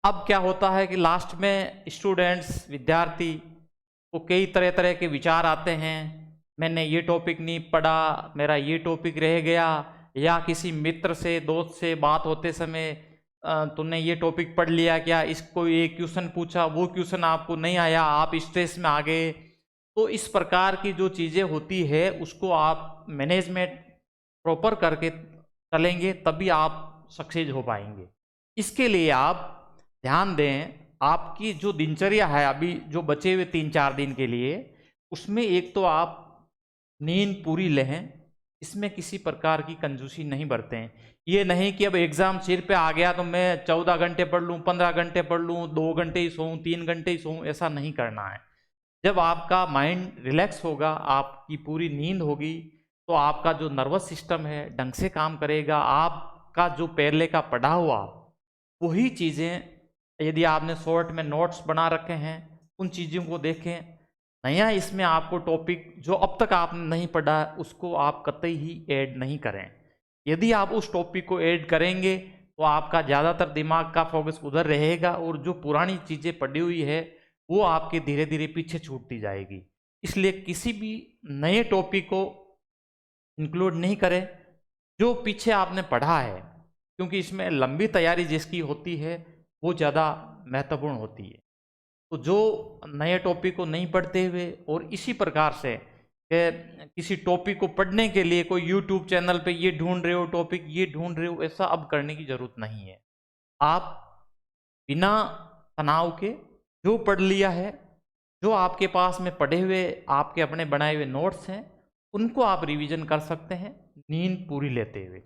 अब क्या होता है कि लास्ट में स्टूडेंट्स विद्यार्थी को कई तरह तरह के विचार आते हैं। मैंने ये टॉपिक नहीं पढ़ा, मेरा ये टॉपिक रह गया, या किसी मित्र से दोस्त से बात होते समय तूने ये टॉपिक पढ़ लिया क्या, इसको ये क्वेश्चन पूछा, वो क्वेश्चन आपको नहीं आया, आप स्ट्रेस में आ गए। तो इस प्रकार की जो चीज़ें होती है उसको आप मैनेजमेंट प्रॉपर करके चलेंगे तभी आप सक्सेस हो पाएंगे। इसके लिए आप ध्यान दें, आपकी जो दिनचर्या है अभी जो बचे हुए 3-4 दिन के लिए, उसमें एक तो आप नींद पूरी लें, इसमें किसी प्रकार की कंजूसी नहीं बरतें। ये नहीं कि अब एग्जाम सिर पे आ गया तो मैं 14 घंटे पढ़ लूँ, 15 घंटे पढ़ लूँ, 2 घंटे ही सोऊं, 3 घंटे ही सोऊं, ऐसा नहीं करना है। जब आपका माइंड रिलैक्स होगा, आपकी पूरी नींद होगी, तो आपका जो नर्वस सिस्टम है ढंग से काम करेगा। आपका जो पहले का पढ़ा हुआ वही चीज़ें, यदि आपने शॉर्ट में नोट्स बना रखे हैं उन चीज़ों को देखें। नया इसमें आपको टॉपिक जो अब तक आपने नहीं पढ़ा है उसको आप कतई ही ऐड नहीं करें। यदि आप उस टॉपिक को ऐड करेंगे तो आपका ज़्यादातर दिमाग का फोकस उधर रहेगा और जो पुरानी चीज़ें पढ़ी हुई है वो आपके धीरे धीरे पीछे छूटती जाएगी। इसलिए किसी भी नए टॉपिक को इंक्लूड नहीं करें जो पीछे आपने पढ़ा है, क्योंकि इसमें लंबी तैयारी जिसकी होती है वो ज़्यादा महत्वपूर्ण होती है। तो जो नए टॉपिक को नहीं पढ़ते हुए और इसी प्रकार से किसी टॉपिक को पढ़ने के लिए कोई यूट्यूब चैनल पे ये ढूंढ रहे हो टॉपिक, ये ढूंढ रहे हो, ऐसा अब करने की जरूरत नहीं है। आप बिना तनाव के जो पढ़ लिया है, जो आपके पास में पढ़े हुए आपके अपने बनाए हुए नोट्स हैं, उनको आप रिवीजन कर सकते हैं नींद पूरी लेते हुए।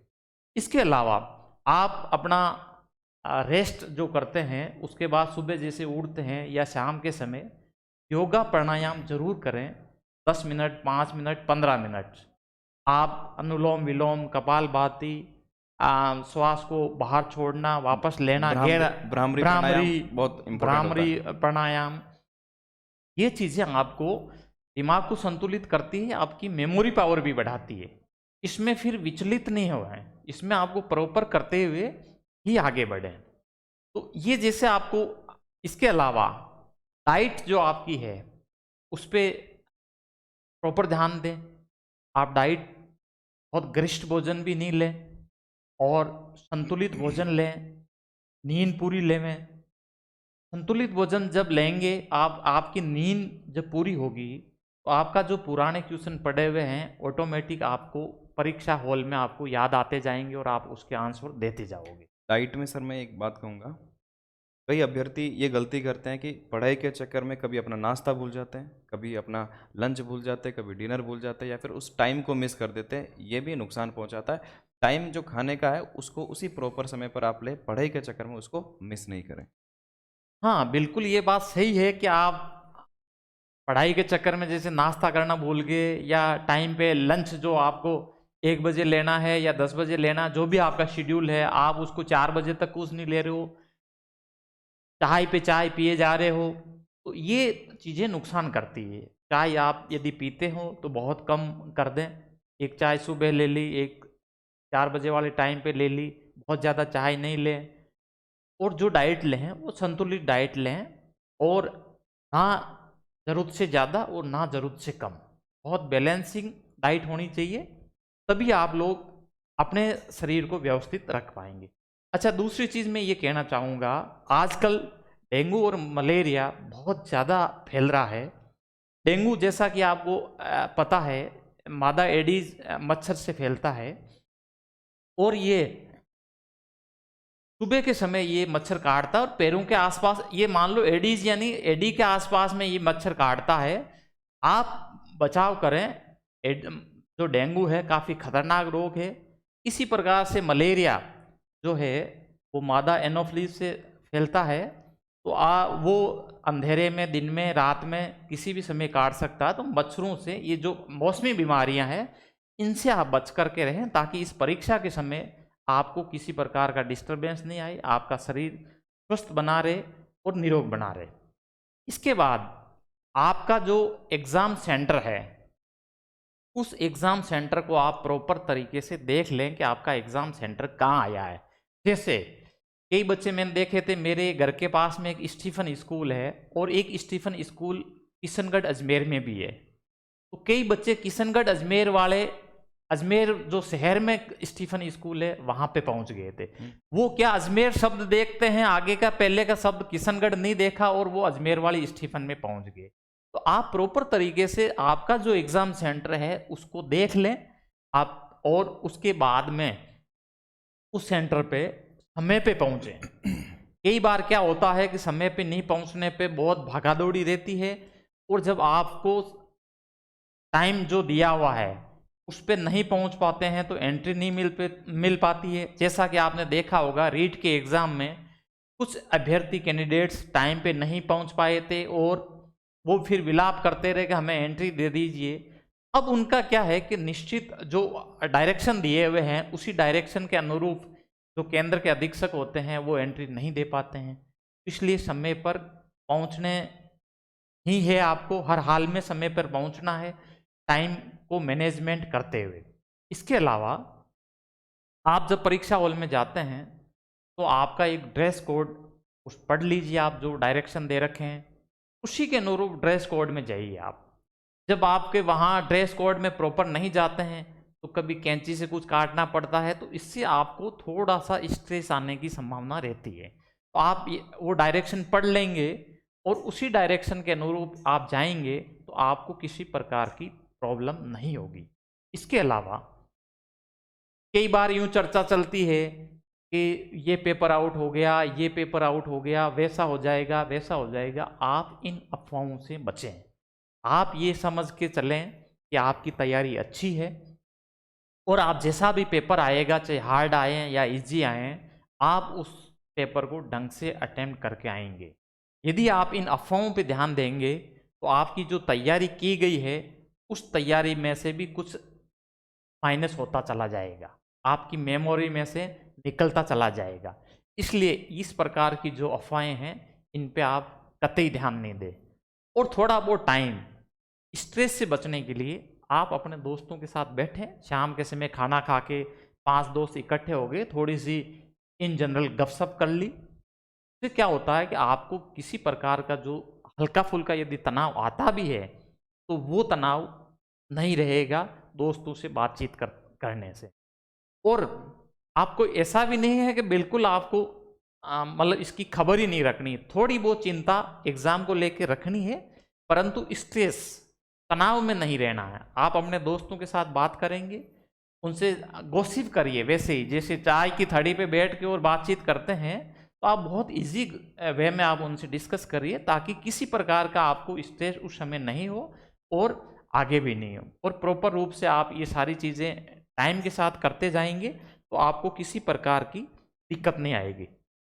इसके अलावा आप अपना रेस्ट जो करते हैं उसके बाद सुबह जैसे उठते हैं या शाम के समय योगा प्राणायाम जरूर करें। 10 मिनट, 5 मिनट, 15 मिनट आप अनुलोम विलोम, कपालभाति, श्वास को बाहर छोड़ना, वापस लेना, गहरा भ्रामरी प्राणायाम भ्रामरी बहुत इंपॉर्टेंट होता भ्रामरी है। प्राणायाम, ये चीज़ें आपको दिमाग को संतुलित करती है, आपकी मेमोरी पावर भी बढ़ाती है। इसमें फिर विचलित नहीं हो है, इसमें आपको प्रॉपर करते हुए ही आगे बढ़े। तो ये जैसे आपको, इसके अलावा डाइट जो आपकी है उस पर प्रॉपर ध्यान दें। आप डाइट बहुत गरिष्ठ भोजन भी नहीं लें और संतुलित भोजन लें, नींद पूरी लें। संतुलित भोजन जब लेंगे आप, आपकी नींद जब पूरी होगी तो आपका जो पुराने क्वेश्चन पड़े हुए हैं ऑटोमेटिक आपको परीक्षा हॉल में आपको याद आते जाएंगे और आप उसके आंसर देते जाओगे। डाइट में सर मैं एक बात कहूँगा, कई अभ्यर्थी ये गलती करते हैं कि पढ़ाई के चक्कर में कभी अपना नाश्ता भूल जाते हैं, कभी अपना लंच भूल जाते हैं, कभी डिनर भूल जाते हैं, या फिर उस टाइम को मिस कर देते हैं। ये भी नुकसान पहुंचाता है। टाइम जो खाने का है उसको उसी प्रॉपर समय पर आप ले, पढ़ाई के चक्कर में उसको मिस नहीं करें। हाँ बिल्कुल, ये बात सही है कि आप पढ़ाई के चक्कर में जैसे नाश्ता करना भूल गए या टाइम पे लंच जो आपको 1 बजे लेना है या 10 बजे लेना, जो भी आपका शेड्यूल है, आप उसको 4 बजे तक कुछ नहीं ले रहे हो, चाय पे चाय पिए जा रहे हो, तो ये चीज़ें नुकसान करती है। चाय आप यदि पीते हो तो बहुत कम कर दें, एक चाय सुबह ले ली, एक 4 बजे वाले टाइम पे ले ली, बहुत ज़्यादा चाय नहीं लें। और जो डाइट लें वो संतुलित डाइट लें, और ना ज़रूरत से ज़्यादा और ना ज़रूरत से कम, बहुत बैलेंसिंग डाइट होनी चाहिए, तभी आप लोग अपने शरीर को व्यवस्थित रख पाएंगे। अच्छा, दूसरी चीज़ मैं ये कहना चाहूँगा, आजकल डेंगू और मलेरिया बहुत ज़्यादा फैल रहा है। डेंगू जैसा कि आपको पता है मादा एडीज मच्छर से फैलता है, और ये सुबह के समय ये मच्छर काटता है और पैरों के आसपास, ये मान लो एडीज यानी एडी के आसपास में ये मच्छर काटता है। आप बचाव करें। जो डेंगू है काफ़ी खतरनाक रोग है। इसी प्रकार से मलेरिया जो है वो मादा एनोफ्लिस से फैलता है। तो वो अंधेरे में, दिन में, रात में किसी भी समय काट सकता है। तो मच्छरों से, ये जो मौसमी बीमारियां हैं, इनसे आप बच करके रहें ताकि इस परीक्षा के समय आपको किसी प्रकार का डिस्टरबेंस नहीं आए, आपका शरीर स्वस्थ बना रहे और निरोग बना रहे। इसके बाद आपका जो एग्ज़ाम सेंटर है, उस एग्ज़ाम सेंटर को आप प्रॉपर तरीके से देख लें कि आपका एग्ज़ाम सेंटर कहाँ आया है। जैसे कई बच्चे मैंने देखे थे, मेरे घर के पास में एक स्टीफन स्कूल है और एक स्टीफन स्कूल किशनगढ़ अजमेर में भी है। तो कई बच्चे किशनगढ़ अजमेर वाले, अजमेर जो शहर में स्टीफन स्कूल है वहां पे पहुंच गए थे। वो क्या अजमेर शब्द देखते हैं, आगे का पहले का शब्द किशनगढ़ नहीं देखा और वो अजमेर वाली स्टीफन में पहुंच गए। तो आप प्रॉपर तरीके से आपका जो एग्जाम सेंटर है उसको देख लें आप, और उसके बाद में उस सेंटर पे समय पे पहुंचे। कई बार क्या होता है कि समय पे नहीं पहुंचने पे बहुत भागादौड़ी रहती है, और जब आपको टाइम जो दिया हुआ है उस पर नहीं पहुंच पाते हैं तो एंट्री नहीं मिल पाती है। जैसा कि आपने देखा होगा रीट के एग्जाम में कुछ अभ्यर्थी कैंडिडेट्स टाइम पे नहीं पहुंच पाए थे और वो फिर विलाप करते रहे कि हमें एंट्री दे दीजिए। अब उनका क्या है कि निश्चित जो डायरेक्शन दिए हुए हैं उसी डायरेक्शन के अनुरूप जो केंद्र के अधीक्षक होते हैं वो एंट्री नहीं दे पाते हैं। इसलिए समय पर पहुंचने ही है, आपको हर हाल में समय पर पहुंचना है टाइम को मैनेजमेंट करते हुए। इसके अलावा आप जब परीक्षा हॉल में जाते हैं तो आपका एक ड्रेस कोड उस पढ़ लीजिए, आप जो डायरेक्शन दे रखे हैं उसी के अनुरूप ड्रेस कोड में जाइए आप। जब आपके वहाँ ड्रेस कोड में प्रॉपर नहीं जाते हैं तो कभी कैंची से कुछ काटना पड़ता है, तो इससे आपको थोड़ा सा स्ट्रेस आने की संभावना रहती है। तो आप वो डायरेक्शन पढ़ लेंगे और उसी डायरेक्शन के अनुरूप आप जाएंगे तो आपको किसी प्रकार की प्रॉब्लम नहीं होगी। इसके अलावा कई बार यूं चर्चा चलती है कि ये पेपर आउट हो गया, ये पेपर आउट हो गया, वैसा हो जाएगा, वैसा हो जाएगा। आप इन अफवाहों से बचें। आप ये समझ के चलें कि आपकी तैयारी अच्छी है और आप जैसा भी पेपर आएगा, चाहे हार्ड आए या इजी आए, आप उस पेपर को ढंग से अटेम्प्ट करके आएंगे। यदि आप इन अफवाहों पे ध्यान देंगे तो आपकी जो तैयारी की गई है उस तैयारी में से भी कुछ माइनस होता चला जाएगा, आपकी मेमोरी में से निकलता चला जाएगा। इसलिए इस प्रकार की जो अफवाहें हैं इन पे आप कतई ध्यान नहीं दें। और थोड़ा बहुत टाइम स्ट्रेस से बचने के लिए आप अपने दोस्तों के साथ बैठें, शाम के समय खाना खा के 5 दोस्त इकट्ठे हो गए, थोड़ी सी इन जनरल गपशप कर ली। फिर क्या होता है कि आपको किसी प्रकार का जो हल्का फुल्का यदि तनाव आता भी है तो वो तनाव नहीं रहेगा दोस्तों से बातचीत करने से। और आपको ऐसा भी नहीं है कि बिल्कुल आपको मतलब इसकी खबर ही नहीं रखनी, थोड़ी बहुत चिंता एग्जाम को लेकर रखनी है, परंतु स्ट्रेस तनाव में नहीं रहना है। आप अपने दोस्तों के साथ बात करेंगे, उनसे गॉसिप करिए, वैसे ही जैसे चाय की थड़ी पे बैठ के और बातचीत करते हैं, तो आप बहुत इजी वे में आप उनसे डिस्कस करिए ताकि किसी प्रकार का आपको स्ट्रेस उस समय नहीं हो और आगे भी नहीं हो। और प्रॉपर रूप से आप ये सारी चीज़ें टाइम के साथ करते जाएंगे तो आपको किसी प्रकार की दिक्कत नहीं आएगी।